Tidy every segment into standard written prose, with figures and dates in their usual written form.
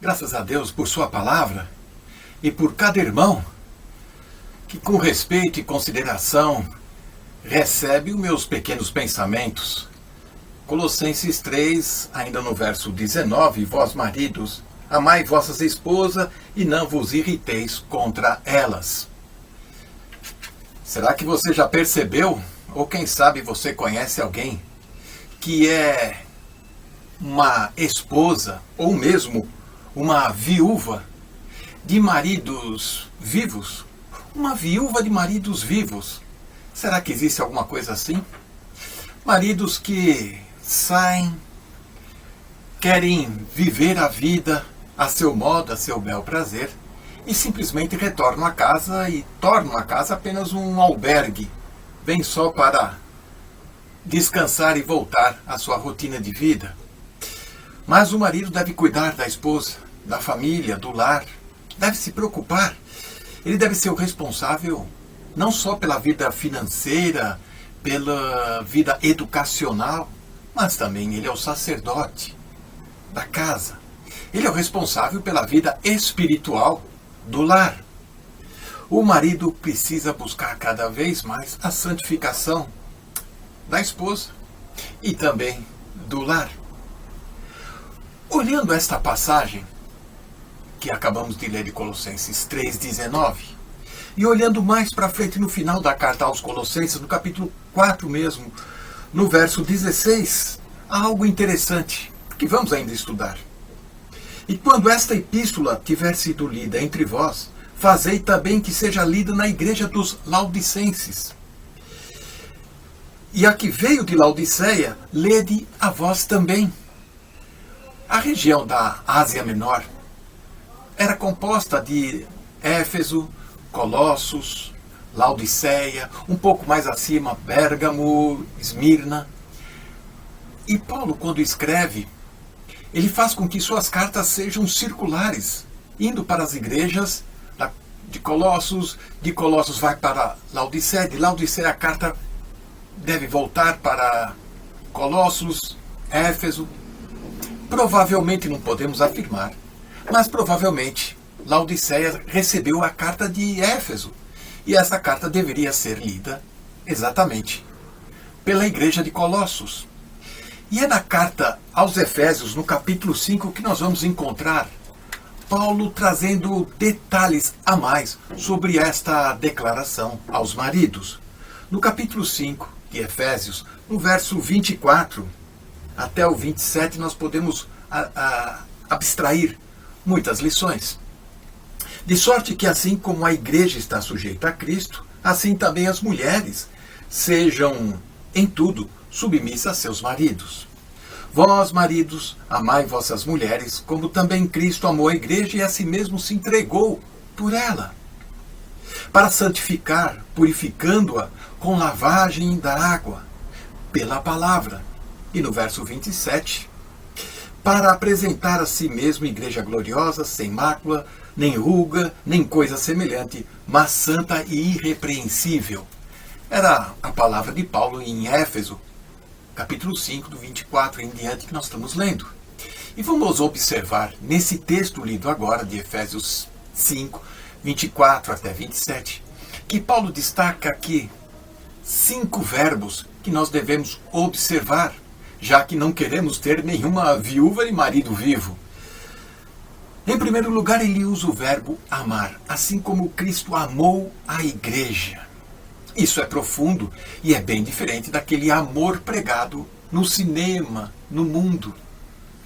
Graças a Deus por sua palavra e por cada irmão que com respeito e consideração recebe os meus pequenos pensamentos. Colossenses 3, ainda no verso 19, vós maridos, amai vossas esposas e não vos irriteis contra elas. Será que você já percebeu, ou quem sabe você conhece alguém que é uma esposa ou mesmo uma viúva de maridos vivos? Uma viúva de maridos vivos. Será que existe alguma coisa assim? Maridos que saem, querem viver a vida a seu modo, a seu bel prazer, e simplesmente retornam a casa e tornam a casa apenas um albergue. Vêm só para descansar e voltar à sua rotina de vida. Mas o marido deve cuidar da esposa, da família, do lar, deve se preocupar. Ele deve ser o responsável não só pela vida financeira, pela vida educacional, mas também ele é o sacerdote da casa. Ele é o responsável pela vida espiritual do lar. O marido precisa buscar cada vez mais a santificação da esposa e também do lar. Olhando esta passagem que acabamos de ler de Colossenses 3,19, e olhando mais para frente no final da carta aos Colossenses, no capítulo 4 mesmo, no verso 16, há algo interessante que vamos ainda estudar. E quando esta epístola tiver sido lida entre vós, fazei também que seja lida na igreja dos Laodicenses. E a que veio de Laodiceia, lede a vós também. A região da Ásia Menor era composta de Éfeso, Colossos, Laodiceia, um pouco mais acima, Pérgamo, Esmirna. E Paulo, quando escreve, ele faz com que suas cartas sejam circulares, indo para as igrejas de Colossos vai para Laodiceia, de Laodiceia a carta deve voltar para Colossos, Éfeso. Provavelmente não podemos afirmar, mas provavelmente Laodiceia recebeu a carta de Éfeso, e essa carta deveria ser lida exatamente pela igreja de Colossos. E é na carta aos Efésios, no capítulo 5, que nós vamos encontrar Paulo trazendo detalhes a mais sobre esta declaração aos maridos. No capítulo 5 de Efésios, no verso 24 até o 27, nós podemos abstrair muitas lições. De sorte que assim como a igreja está sujeita a Cristo, assim também as mulheres sejam em tudo submissas a seus maridos. Vós, maridos, amai vossas mulheres, como também Cristo amou a igreja e a si mesmo se entregou por ela, para santificar, purificando-a com lavagem da água, pela palavra. E no verso 27, para apresentar a si mesmo igreja gloriosa, sem mácula, nem ruga, nem coisa semelhante, mas santa e irrepreensível. Era a palavra de Paulo em Éfeso, capítulo 5, do 24 em diante, que nós estamos lendo. E vamos observar, nesse texto lido agora, de Efésios 5, 24 até 27, que Paulo destaca aqui 5 verbos que nós devemos observar, já que não queremos ter nenhuma viúva e marido vivo. Em primeiro lugar, ele usa o verbo amar, assim como Cristo amou a igreja. Isso é profundo e é bem diferente daquele amor pregado no cinema, no mundo.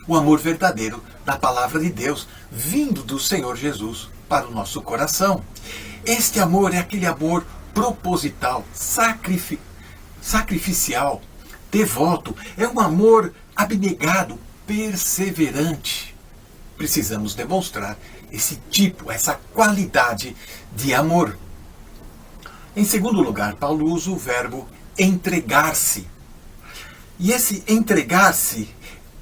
O amor verdadeiro da palavra de Deus, vindo do Senhor Jesus para o nosso coração. Este amor é aquele amor proposital, sacrificial, devoto. É um amor abnegado, perseverante. Precisamos demonstrar esse tipo, essa qualidade de amor. Em segundo lugar, Paulo usa o verbo entregar-se. E esse entregar-se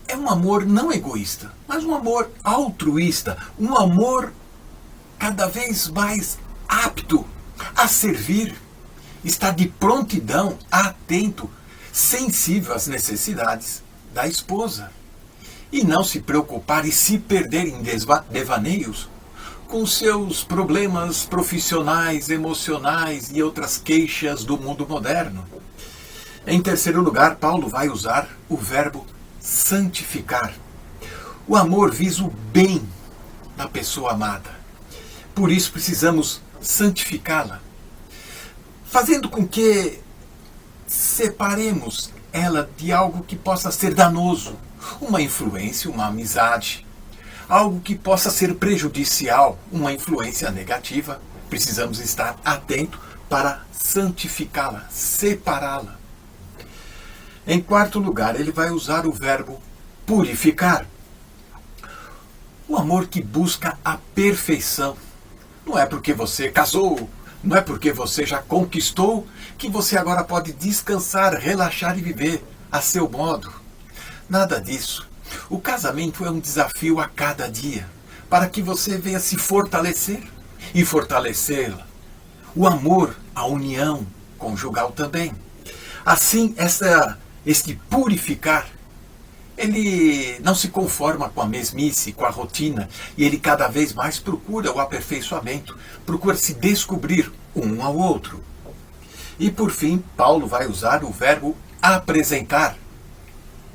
é um amor não egoísta, mas um amor altruísta, um amor cada vez mais apto a servir, está de prontidão, atento, sensível às necessidades da esposa. e não se preocupar e se perder em devaneios com seus problemas profissionais, emocionais e outras queixas do mundo moderno. Em terceiro lugar, Paulo vai usar o verbo santificar. O amor visa o bem da pessoa amada. Por isso precisamos santificá-la, fazendo com que separemos ela de algo que possa ser danoso, uma influência, uma amizade, algo que possa ser prejudicial, uma influência negativa. Precisamos estar atentos para santificá-la, separá-la. Em quarto lugar, ele vai usar o verbo purificar. O amor que busca a perfeição. Não é porque você casou, não é porque você já conquistou, que você agora pode descansar, relaxar e viver a seu modo. Nada disso. O casamento é um desafio a cada dia, para que você venha se fortalecer e fortalecê-la. O amor, a união conjugal também. Assim, este purificar, ele não se conforma com a mesmice, com a rotina, e ele cada vez mais procura o aperfeiçoamento, procura se descobrir um ao outro. E por fim, Paulo vai usar o verbo apresentar.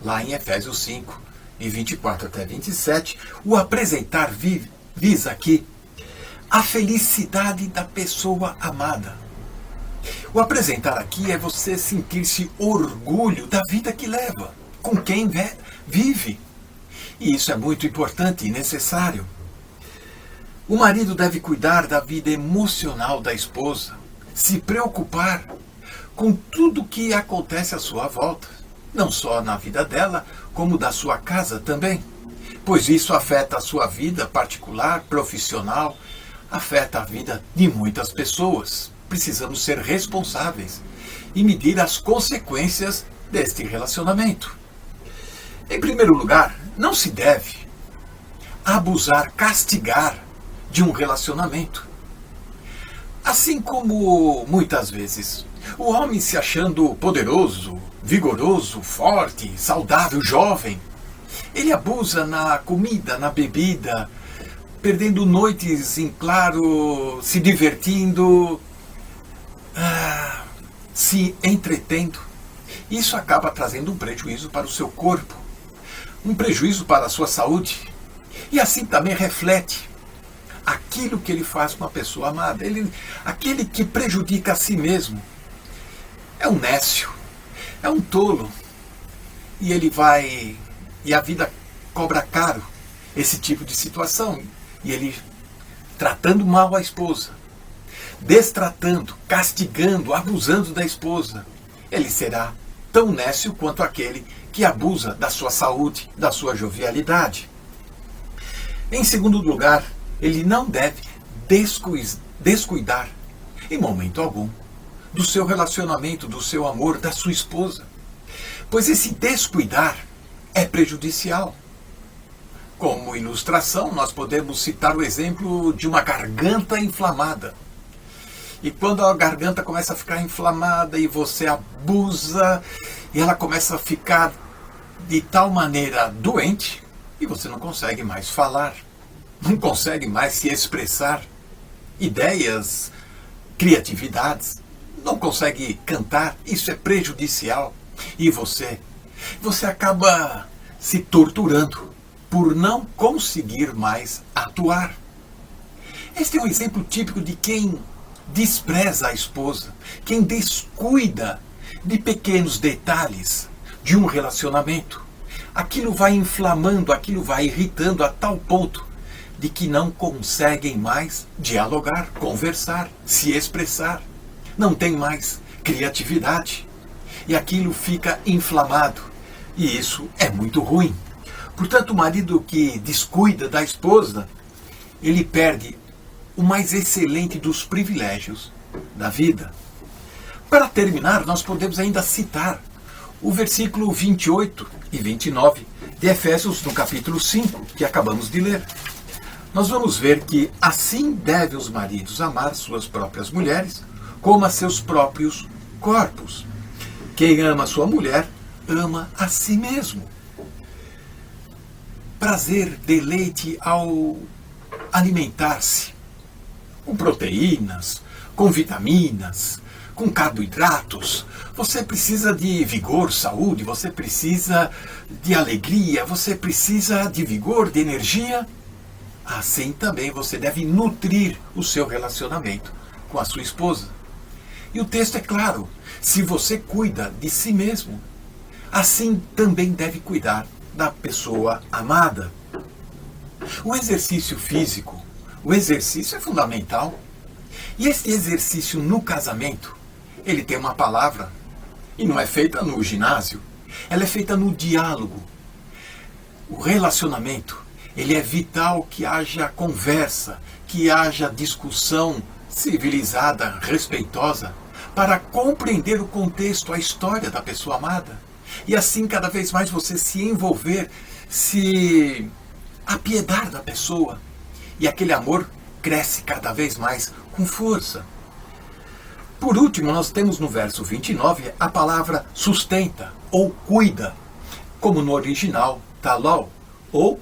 Lá em Efésios 5, e 24 até 27, o apresentar visa aqui a felicidade da pessoa amada. O apresentar aqui é você sentir-se orgulho da vida que leva, com quem vive. E isso é muito importante e necessário. O marido deve cuidar da vida emocional da esposa, se preocupar com tudo que acontece à sua volta, não só na vida dela, como da sua casa também, pois isso afeta a sua vida particular, profissional, afeta a vida de muitas pessoas. Precisamos ser responsáveis e medir as consequências deste relacionamento. Em primeiro lugar, não se deve abusar, castigar de um relacionamento. Assim como muitas vezes o homem se achando poderoso, vigoroso, forte, saudável, jovem, ele abusa na comida, na bebida, perdendo noites em claro, se divertindo, se entretendo. Isso acaba trazendo um prejuízo para o seu corpo, um prejuízo para a sua saúde, e assim também reflete aquilo que ele faz com a pessoa amada. Aquele que prejudica a si mesmo é um nécio, é um tolo, e a vida cobra caro esse tipo de situação. E ele tratando mal a esposa, destratando, castigando, abusando da esposa, ele será tão nécio quanto aquele que abusa da sua saúde, da sua jovialidade. Em segundo lugar, ele não deve descuidar, em momento algum, do seu relacionamento, do seu amor, da sua esposa. Pois esse descuidar é prejudicial. Como ilustração, nós podemos citar o exemplo de uma garganta inflamada. E quando a garganta começa a ficar inflamada e você abusa, e ela começa a ficar de tal maneira doente, e você não consegue mais falar, não consegue mais se expressar ideias, criatividades, não consegue cantar. Isso é prejudicial. E você acaba se torturando por não conseguir mais atuar. Este é um exemplo típico de quem despreza a esposa, quem descuida de pequenos detalhes de um relacionamento. Aquilo vai inflamando, aquilo vai irritando a tal ponto de que não conseguem mais dialogar, conversar, se expressar. Não tem mais criatividade. E aquilo fica inflamado. E isso é muito ruim. Portanto, o marido que descuida da esposa, ele perde o mais excelente dos privilégios da vida. Para terminar, nós podemos ainda citar o versículo 28 e 29 de Efésios, no capítulo 5, que acabamos de ler. Nós vamos ver que assim devem os maridos amar suas próprias mulheres, como a seus próprios corpos. Quem ama sua mulher, ama a si mesmo. prazer, deleite ao alimentar-se com proteínas, com vitaminas, com carboidratos. Você precisa de vigor, saúde, você precisa de alegria, você precisa de vigor, de energia. Assim também você deve nutrir o seu relacionamento com a sua esposa. E o texto é claro: se você cuida de si mesmo, assim também deve cuidar da pessoa amada. O exercício físico, o exercício é fundamental. E este exercício no casamento, ele tem uma palavra, e não é feita no ginásio, ela é feita no diálogo. O relacionamento, ele é vital que haja conversa, que haja discussão civilizada, respeitosa, para compreender o contexto, a história da pessoa amada. E assim, cada vez mais você se envolver, se apiedar da pessoa. E aquele amor cresce cada vez mais com força. Por último, nós temos no verso 29 a palavra sustenta ou cuida, como no original, talol ou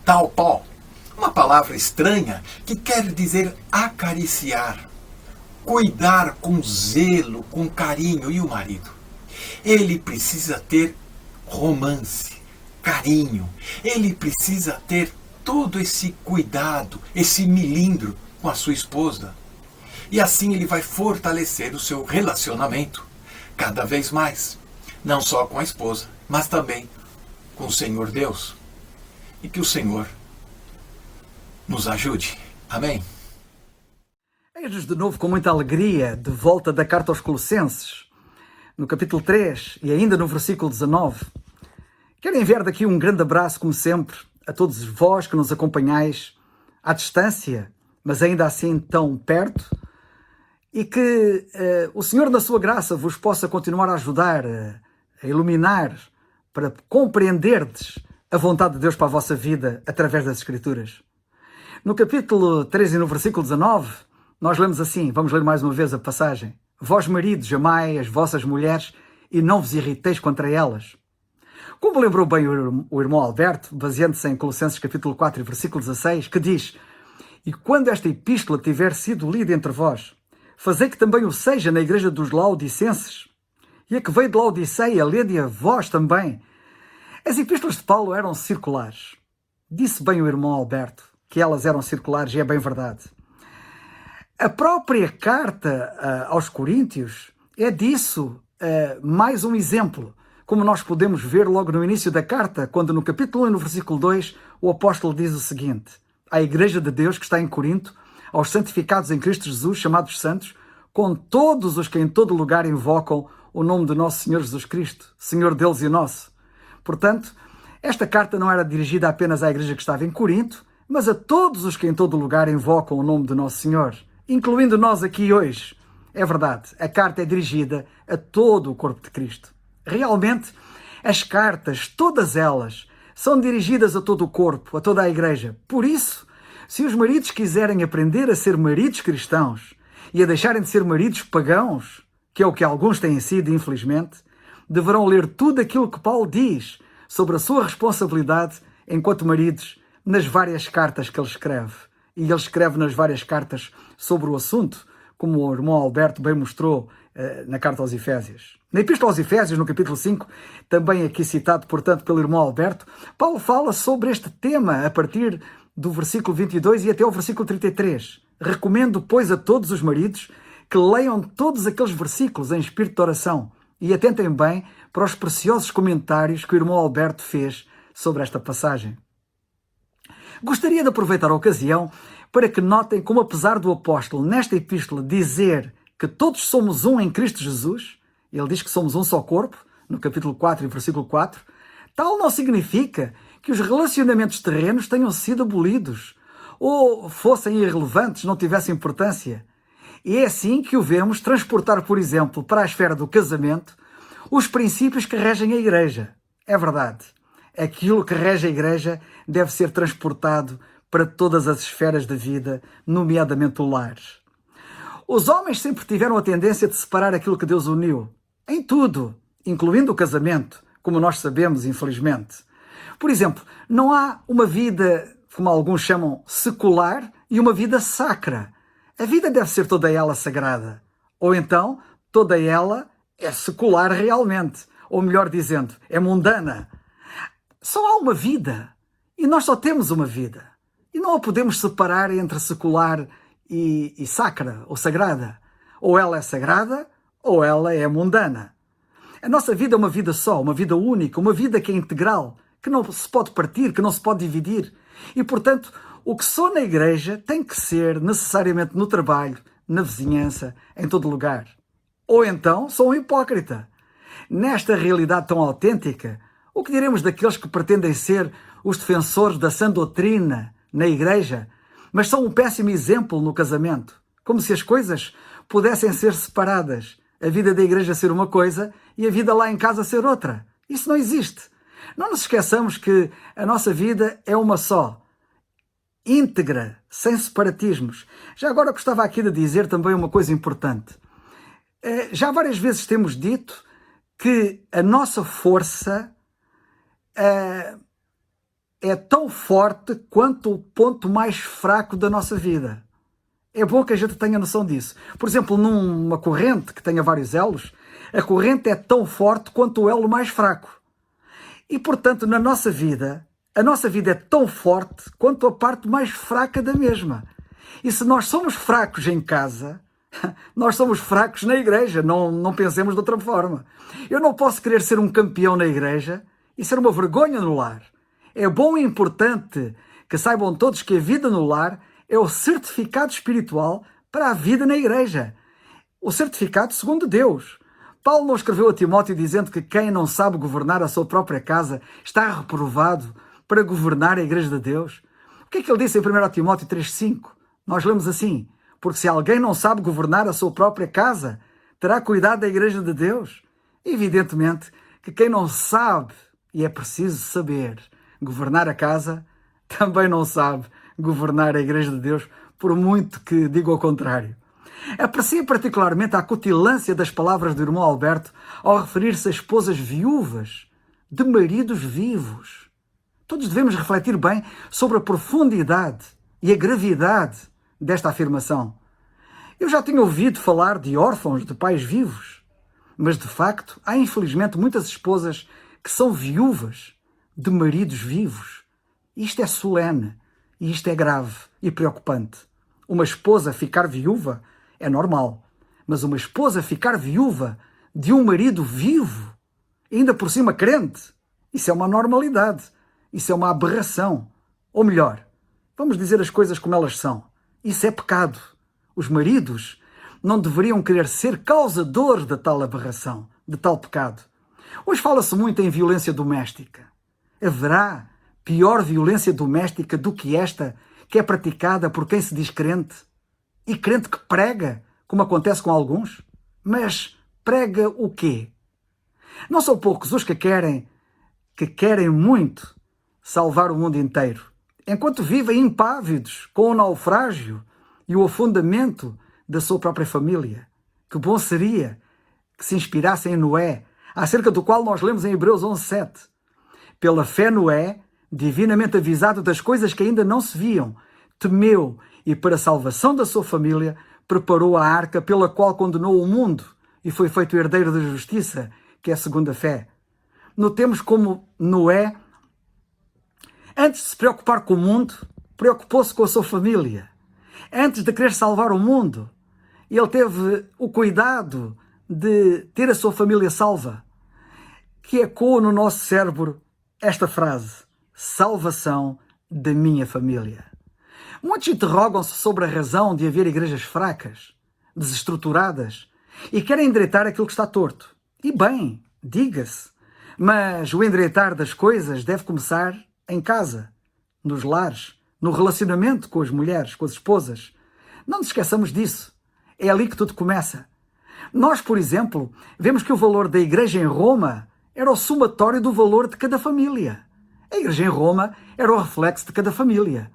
talpó. Uma palavra estranha que quer dizer acariciar, cuidar com zelo, com carinho. E o marido? Ele precisa ter romance, carinho. Ele precisa ter todo esse cuidado, esse milindro com a sua esposa. E assim ele vai fortalecer o seu relacionamento cada vez mais. Não só com a esposa, mas também com o Senhor Deus. E que o Senhor nos ajude. Amém? Eis-nos de novo com muita alegria de volta da carta aos Colossenses, no capítulo 3 e ainda no versículo 19. Quero enviar daqui um grande abraço, como sempre, a todos vós que nos acompanhais à distância, mas ainda assim tão perto, e que o Senhor, na sua graça, vos possa continuar a ajudar, a iluminar, para compreenderdes a vontade de Deus para a vossa vida através das Escrituras. No capítulo 3 e no versículo 19, nós lemos assim, vamos ler mais uma vez a passagem: Vós, maridos, amai as vossas mulheres e não vos irriteis contra elas. Como lembrou bem o irmão Alberto, baseando-se em Colossenses capítulo 4 e versículo 16, que diz: E quando esta epístola tiver sido lida entre vós, fazei que também o seja na igreja dos Laodicenses. E a que veio de Laodiceia, lede-a vós também. As epístolas de Paulo eram circulares. Disse bem o irmão Alberto que elas eram circulares, e é bem verdade. A própria carta aos Coríntios é disso mais um exemplo, como nós podemos ver logo no início da carta, quando no capítulo 1 e no versículo 2 o apóstolo diz o seguinte: à igreja de Deus que está em Corinto, aos santificados em Cristo Jesus, chamados santos, com todos os que em todo lugar invocam o nome de nosso Senhor Jesus Cristo, Senhor deles e nosso. Portanto, esta carta não era dirigida apenas à igreja que estava em Corinto, mas a todos os que em todo lugar invocam o nome de nosso Senhor, incluindo nós aqui hoje. É verdade, a carta é dirigida a todo o corpo de Cristo. Realmente, as cartas, todas elas, são dirigidas a todo o corpo, a toda a igreja. Por isso, se os maridos quiserem aprender a ser maridos cristãos e a deixarem de ser maridos pagãos, que é o que alguns têm sido, infelizmente, deverão ler tudo aquilo que Paulo diz sobre a sua responsabilidade enquanto maridos nas várias cartas que ele escreve. E ele escreve nas várias cartas sobre o assunto, como o irmão Alberto bem mostrou na carta aos Efésios. Na Epístola aos Efésios, no capítulo 5, também aqui citado, portanto, pelo irmão Alberto, Paulo fala sobre este tema a partir do versículo 22 e até ao versículo 33. Recomendo, pois, a todos os maridos que leiam todos aqueles versículos em espírito de oração e atentem bem para os preciosos comentários que o irmão Alberto fez sobre esta passagem. Gostaria de aproveitar a ocasião para que notem como, apesar do apóstolo nesta epístola dizer que todos somos um em Cristo Jesus, ele diz que somos um só corpo, no capítulo 4 e versículo 4, tal não significa que os relacionamentos terrenos tenham sido abolidos ou fossem irrelevantes, não tivessem importância. E é assim que o vemos transportar, por exemplo, para a esfera do casamento, os princípios que regem a igreja. É verdade. Aquilo que rege a igreja deve ser transportado para todas as esferas da vida, nomeadamente o lar. Os homens sempre tiveram a tendência de separar aquilo que Deus uniu, em tudo, incluindo o casamento, como nós sabemos, infelizmente. Por exemplo, não há uma vida, como alguns chamam, secular e uma vida sacra. A vida deve ser toda ela sagrada. Ou então, toda ela é secular realmente. Ou melhor dizendo, é mundana. Só há uma vida. E nós só temos uma vida. E não a podemos separar entre secular e sacra ou sagrada. Ou ela é sagrada ou ela é mundana. A nossa vida é uma vida só, uma vida única, uma vida que é integral, que não se pode partir, que não se pode dividir. E, portanto, o que sou na igreja tem que ser necessariamente no trabalho, na vizinhança, em todo lugar. Ou então sou um hipócrita. Nesta realidade tão autêntica, o que diremos daqueles que pretendem ser os defensores da sã doutrina na igreja, mas são um péssimo exemplo no casamento? Como se as coisas pudessem ser separadas. A vida da igreja ser uma coisa e a vida lá em casa ser outra. Isso não existe. Não nos esqueçamos que a nossa vida é uma só, íntegra, sem separatismos. Já agora gostava aqui de dizer também uma coisa importante. Já várias vezes temos dito que a nossa força é tão forte quanto o ponto mais fraco da nossa vida. É bom que a gente tenha noção disso. Por exemplo, numa corrente que tenha vários elos, a corrente é tão forte quanto o elo mais fraco. E, portanto, na nossa vida, a nossa vida é tão forte quanto a parte mais fraca da mesma. E se nós somos fracos em casa, nós somos fracos na igreja. Não pensemos de outra forma. Eu não posso querer ser um campeão na igreja e ser uma vergonha no lar. É bom e importante que saibam todos que a vida no lar é o certificado espiritual para a vida na igreja. O certificado segundo Deus. Paulo não escreveu a Timóteo dizendo que quem não sabe governar a sua própria casa está reprovado para governar a igreja de Deus? O que é que ele disse em 1 Timóteo 3,5? Nós lemos assim: porque se alguém não sabe governar a sua própria casa, terá cuidado da igreja de Deus? Evidentemente que quem não sabe, e é preciso saber, governar a casa, também não sabe governar a igreja de Deus, por muito que diga o contrário. Aprecio particularmente a acutilância das palavras do irmão Alberto ao referir-se a esposas viúvas de maridos vivos. Todos devemos refletir bem sobre a profundidade e a gravidade desta afirmação. Eu já tinha ouvido falar de órfãos de pais vivos, mas de facto há infelizmente muitas esposas que são viúvas de maridos vivos. Isto é solene, e isto é grave e preocupante. Uma esposa ficar viúva é normal, mas uma esposa ficar viúva de um marido vivo, ainda por cima crente, isso é uma normalidade, isso é uma aberração. Ou melhor, vamos dizer as coisas como elas são. Isso é pecado. Os maridos não deveriam querer ser causadores de tal aberração, de tal pecado. Hoje fala-se muito em violência doméstica. Haverá pior violência doméstica do que esta que é praticada por quem se diz crente? E crente que prega, como acontece com alguns? Mas prega o quê? Não são poucos os que querem muito salvar o mundo inteiro, enquanto vivem impávidos com o naufrágio e o afundamento da sua própria família. Que bom seria que se inspirassem em Noé, acerca do qual nós lemos em Hebreus 11:7. Pela fé Noé, divinamente avisado das coisas que ainda não se viam, temeu e para a salvação da sua família preparou a arca pela qual condenou o mundo e foi feito herdeiro da justiça, que é segundo a fé. Notemos como Noé, antes de se preocupar com o mundo, preocupou-se com a sua família. Antes de querer salvar o mundo, ele teve o cuidado de ter a sua família salva, que ecoa no nosso cérebro esta frase: salvação da minha família. Muitos interrogam-se sobre a razão de haver igrejas fracas, desestruturadas, e querem endireitar aquilo que está torto. E bem, diga-se, mas o endireitar das coisas deve começar em casa, nos lares, no relacionamento com as mulheres, com as esposas. Não nos esqueçamos disso. É ali que tudo começa. Nós, por exemplo, vemos que o valor da igreja em Roma era o somatório do valor de cada família. A igreja em Roma era o reflexo de cada família.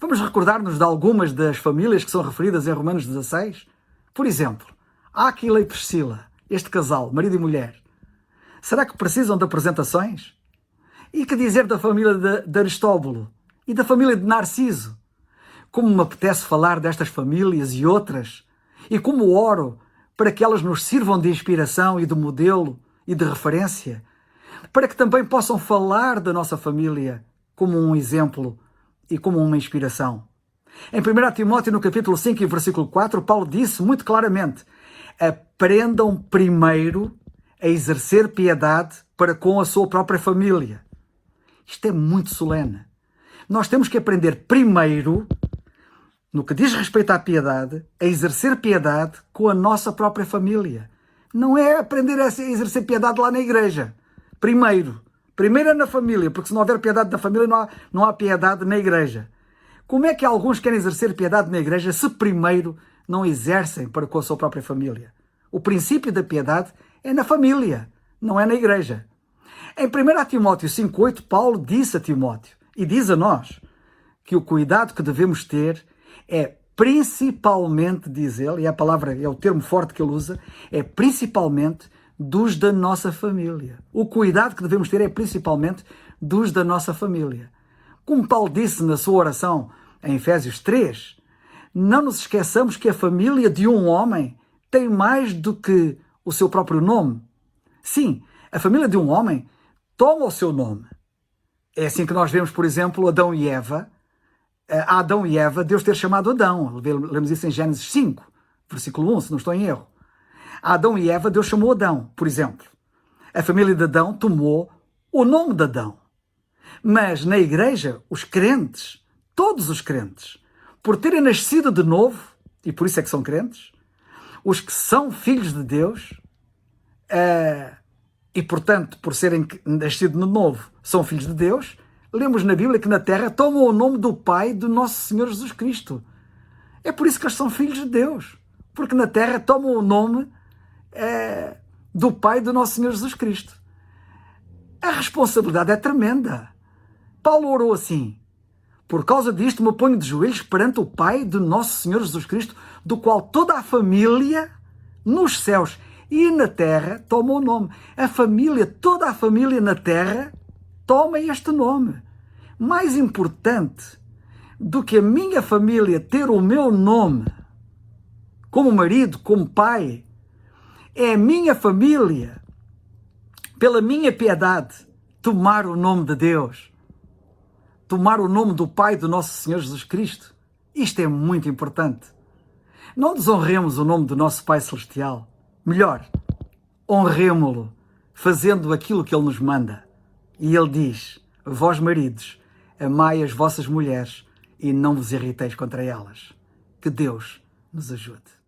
Vamos recordar-nos de algumas das famílias que são referidas em Romanos 16? Por exemplo, Áquila e Priscila, este casal, marido e mulher. Será que precisam de apresentações? E que dizer da família de Aristóbulo e da família de Narciso? Como me apetece falar destas famílias e outras, e como oro para que elas nos sirvam de inspiração e de modelo e de referência, para que também possam falar da nossa família como um exemplo e como uma inspiração. Em 1 Timóteo, no capítulo 5 e versículo 4, Paulo disse muito claramente: aprendam primeiro a exercer piedade para com a sua própria família. Isto é muito solene. Nós temos que aprender primeiro, no que diz respeito à piedade, a exercer piedade com a nossa própria família. Não é aprender a exercer piedade lá na igreja. Primeiro é na família, porque se não houver piedade na família, não há piedade na igreja. Como é que alguns querem exercer piedade na igreja se primeiro não exercem para com a sua própria família? O princípio da piedade é na família, não é na igreja. Em 1 Timóteo 5,8, Paulo disse a Timóteo, e diz a nós, que o cuidado que devemos ter é principalmente, diz ele, e a palavra é o termo forte que ele usa, é principalmente dos da nossa família. O cuidado que devemos ter é principalmente dos da nossa família. Como Paulo disse na sua oração em Efésios 3, não nos esqueçamos que a família de um homem tem mais do que o seu próprio nome. Sim, a família de um homem toma o seu nome. É assim que nós vemos, por exemplo, Adão e Eva. A Adão e Eva, Deus ter chamado Adão. Lemos isso em Gênesis 5, versículo 1, se não estou em erro. A Adão e Eva, Deus chamou Adão, por exemplo. A família de Adão tomou o nome de Adão. Mas na igreja, os crentes, todos os crentes, por terem nascido de novo, e por isso é que são crentes, os que são filhos de Deus, e portanto, por serem nascidos de novo, são filhos de Deus, lemos na Bíblia que na terra tomam o nome do Pai do nosso Senhor Jesus Cristo. É por isso que eles são filhos de Deus, porque na terra tomam o nome do Pai do nosso Senhor Jesus Cristo. A responsabilidade é tremenda. Paulo orou assim: por causa disto me ponho de joelhos perante o Pai do nosso Senhor Jesus Cristo, do qual toda a família nos céus e na terra toma o nome. A família, toda a família na terra toma este nome. Mais importante do que a minha família ter o meu nome, como marido, como pai, é a minha família, pela minha piedade, tomar o nome de Deus, tomar o nome do Pai do nosso Senhor Jesus Cristo. Isto é muito importante. Não desonremos o nome do nosso Pai Celestial. Melhor, honremo-lo, fazendo aquilo que Ele nos manda. E Ele diz: vós maridos, amai as vossas mulheres e não vos irriteis contra elas. Que Deus nos ajude.